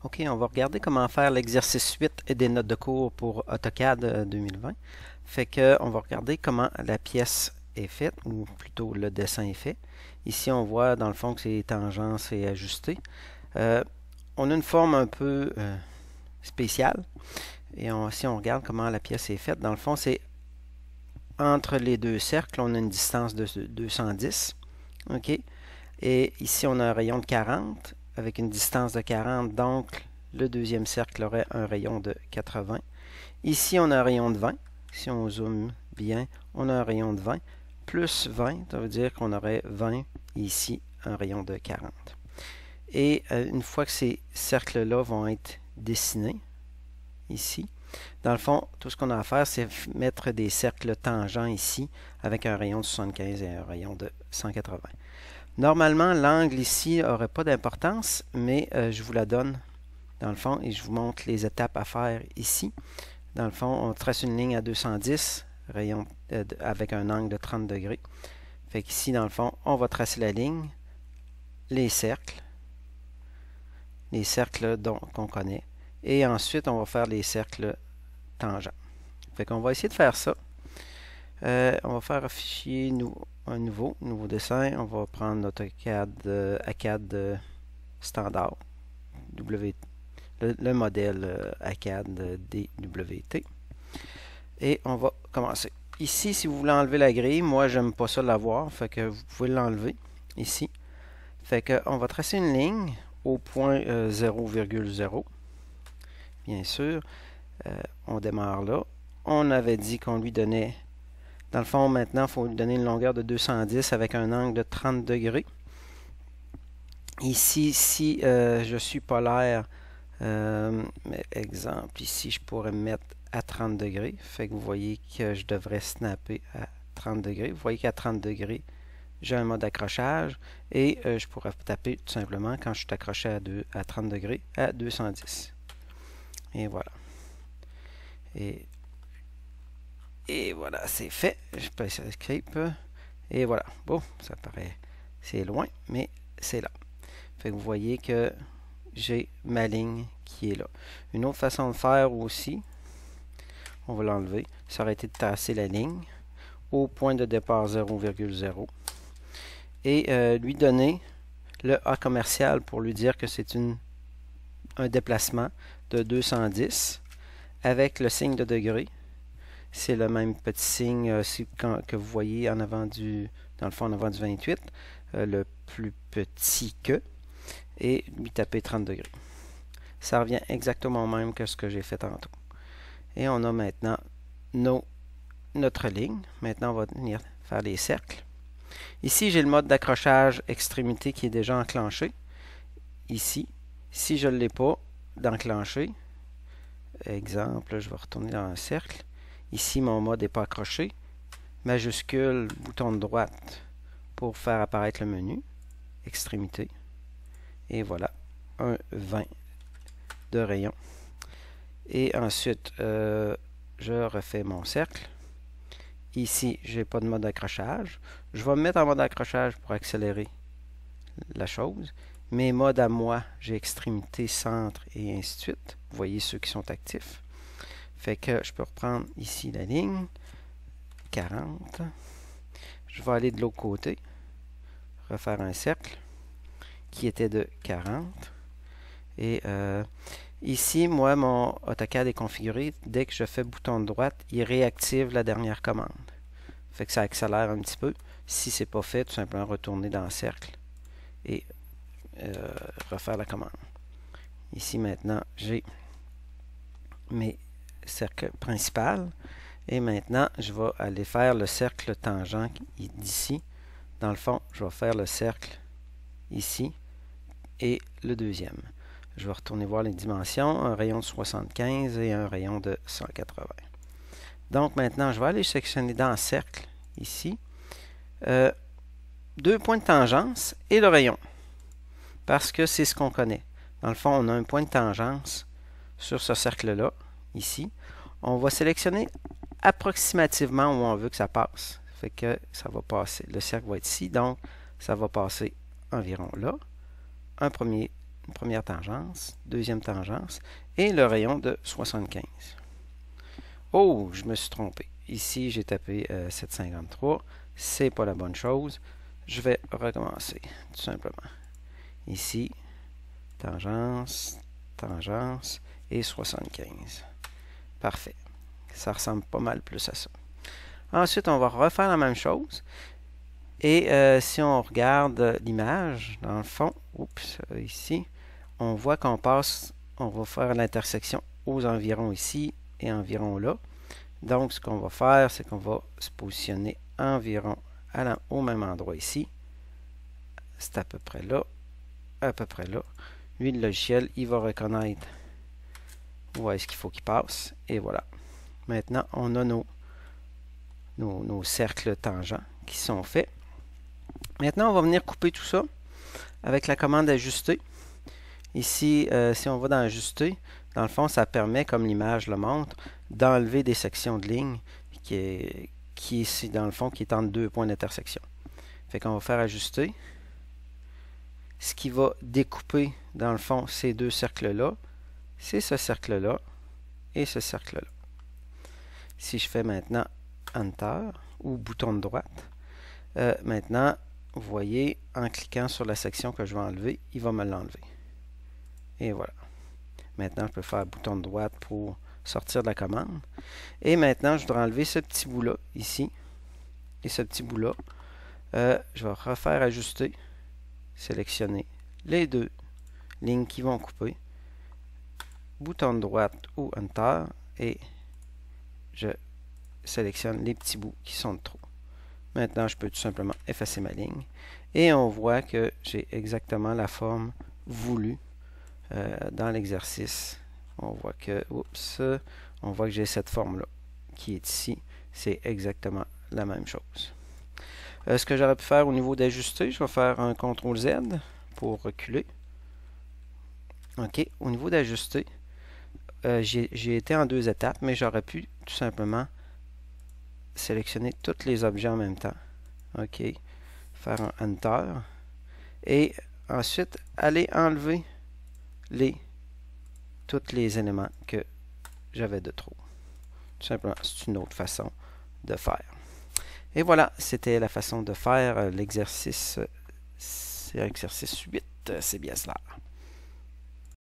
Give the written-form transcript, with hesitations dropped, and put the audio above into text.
OK, on va regarder comment faire l'exercice 8 et des notes de cours pour AutoCAD 2020. Fait que on va regarder comment la pièce est faite, ou plutôt le dessin est fait. Ici, on voit dans le fond que c'est tangences et ajusté. On a une forme un peu spéciale. Et si on regarde comment la pièce est faite, dans le fond, c'est entre les deux cercles, on a une distance de 210. OK? Et ici, on a un rayon de 40 avec une distance de 40. Donc, le deuxième cercle aurait un rayon de 80. Ici, on a un rayon de 20. Si on zoome bien, on a un rayon de 20. Plus 20, ça veut dire qu'on aurait 20 et ici, un rayon de 40. Et une fois que ces cercles-là vont être dessinés, ici, dans le fond, tout ce qu'on a à faire, c'est mettre des cercles tangents ici avec un rayon de 75 et un rayon de 180. Normalement, l'angle ici n'aurait pas d'importance, mais je vous la donne dans le fond et je vous montre les étapes à faire ici. Dans le fond, on trace une ligne à 210, rayon avec un angle de 30 degrés. Fait qu'ici, dans le fond, on va tracer la ligne, les cercles qu'on connaît, et ensuite, on va faire les cercles tangents. Fait qu'on va essayer de faire ça. On va faire un fichier, un nouveau dessin. On va prendre notre ACAD standard, le modèle ACAD DWT. Et on va commencer. Ici, si vous voulez enlever la grille, moi, j'aime pas ça l'avoir, fait que vous pouvez l'enlever ici. Fait que on va tracer une ligne au point 0,0. Bien sûr, on démarre là. On avait dit qu'on lui donnait, dans le fond, maintenant, il faut lui donner une longueur de 210 avec un angle de 30 degrés. Ici, si je suis polaire, exemple, ici, je pourrais me mettre à 30 degrés. Fait que vous voyez que je devrais snapper à 30 degrés. Vous voyez qu'à 30 degrés, j'ai un mode accrochage et je pourrais taper tout simplement quand je suis accroché à 30 degrés à 210. Et voilà. Et voilà, c'est fait. Je passe escape. Et voilà. Bon, ça paraît, c'est loin, mais c'est là. Fait que vous voyez que j'ai ma ligne qui est là. Une autre façon de faire aussi, on va l'enlever, ça aurait été de tracer la ligne au point de départ 0,0 et lui donner le A commercial pour lui dire que c'est un déplacement de 210 avec le signe de degré. C'est le même petit signe que vous voyez en avant dans le fond en avant du 28, le plus petit que, et lui taper 30 degrés. Ça revient exactement au même que ce que j'ai fait tantôt. Et on a maintenant notre ligne. Maintenant, on va venir faire les cercles. Ici, j'ai le mode d'accrochage extrémité qui est déjà enclenché. Ici, si je ne l'ai pas d'enclencher, exemple, je vais retourner dans un cercle. Ici, mon mode n'est pas accroché. Majuscule, bouton de droite pour faire apparaître le menu. Extrémité. Et voilà, un 20 de rayon. Et ensuite, je refais mon cercle. Ici, je n'ai pas de mode d'accrochage. Je vais me mettre en mode d'accrochage pour accélérer la chose. Mes modes à moi, j'ai extrémité, centre et ainsi de suite. Vous voyez ceux qui sont actifs. Fait que je peux reprendre ici la ligne. 40. Je vais aller de l'autre côté. Refaire un cercle qui était de 40. Et ici, moi, mon AutoCAD est configuré. Dès que je fais bouton de droite, il réactive la dernière commande. Fait que ça accélère un petit peu. Si ce n'est pas fait, tout simplement retourner dans le cercle et refaire la commande. Ici, maintenant, j'ai mes cercles principaux. Et maintenant, je vais aller faire le cercle tangent d'ici. Dans le fond, je vais faire le cercle ici et le deuxième. Je vais retourner voir les dimensions, un rayon de 75 et un rayon de 180. Donc maintenant, je vais aller sectionner dans le cercle, ici, 2 points de tangence et le rayon, parce que c'est ce qu'on connaît. Dans le fond, on a un point de tangence sur ce cercle-là, ici. On va sélectionner approximativement où on veut que ça passe. Ça fait que ça va passer. Le cercle va être ici, donc ça va passer environ là. Un premier première tangence, deuxième tangence, et le rayon de 75. Oh, je me suis trompé. Ici, j'ai tapé 753. C'est pas la bonne chose. Je vais recommencer, tout simplement. Ici, tangence, tangence et 75. Parfait. Ça ressemble pas mal plus à ça. Ensuite, on va refaire la même chose. Et si on regarde l'image, dans le fond, oups, ici, on voit qu'on passe, on va faire l'intersection aux environs ici et environ là. Donc, ce qu'on va faire, c'est qu'on va se positionner environ au même endroit ici. C'est à peu près là, à peu près là. Lui, le logiciel, il va reconnaître où est-ce qu'il faut qu'il passe. Et voilà. Maintenant, on a nos cercles tangents qui sont faits. Maintenant, on va venir couper tout ça avec la commande ajuster. Ici, si on va dans ajuster, dans le fond, ça permet, comme l'image le montre, d'enlever des sections de ligne qui est ici, dans le fond, qui est entre deux points d'intersection. Fait qu'on va faire ajuster. Ce qui va découper, dans le fond, ces deux cercles-là, c'est ce cercle-là et ce cercle-là. Si je fais maintenant Enter ou bouton de droite, maintenant, vous voyez, en cliquant sur la section que je vais enlever, il va me l'enlever. Et voilà. Maintenant, je peux faire bouton de droite pour sortir de la commande. Et maintenant, je voudrais enlever ce petit bout-là, ici, et ce petit bout-là. Je vais refaire ajuster, sélectionner les deux lignes qui vont couper, bouton de droite ou Enter, et je sélectionne les petits bouts qui sont de trop. Maintenant, je peux tout simplement effacer ma ligne. Et on voit que j'ai exactement la forme voulue dans l'exercice. On voit que, on voit que j'ai cette forme-là qui est ici. C'est exactement la même chose. Ce que j'aurais pu faire au niveau d'ajuster, je vais faire un CTRL-Z pour reculer. OK. Au niveau d'ajuster, j'ai été en deux étapes, mais j'aurais pu tout simplement sélectionner tous les objets en même temps. OK. Faire un Enter. Et ensuite, aller enlever tous les éléments que j'avais de trop. Tout simplement, c'est une autre façon de faire. Et voilà, c'était la façon de faire l'exercice 8. C'est bien cela.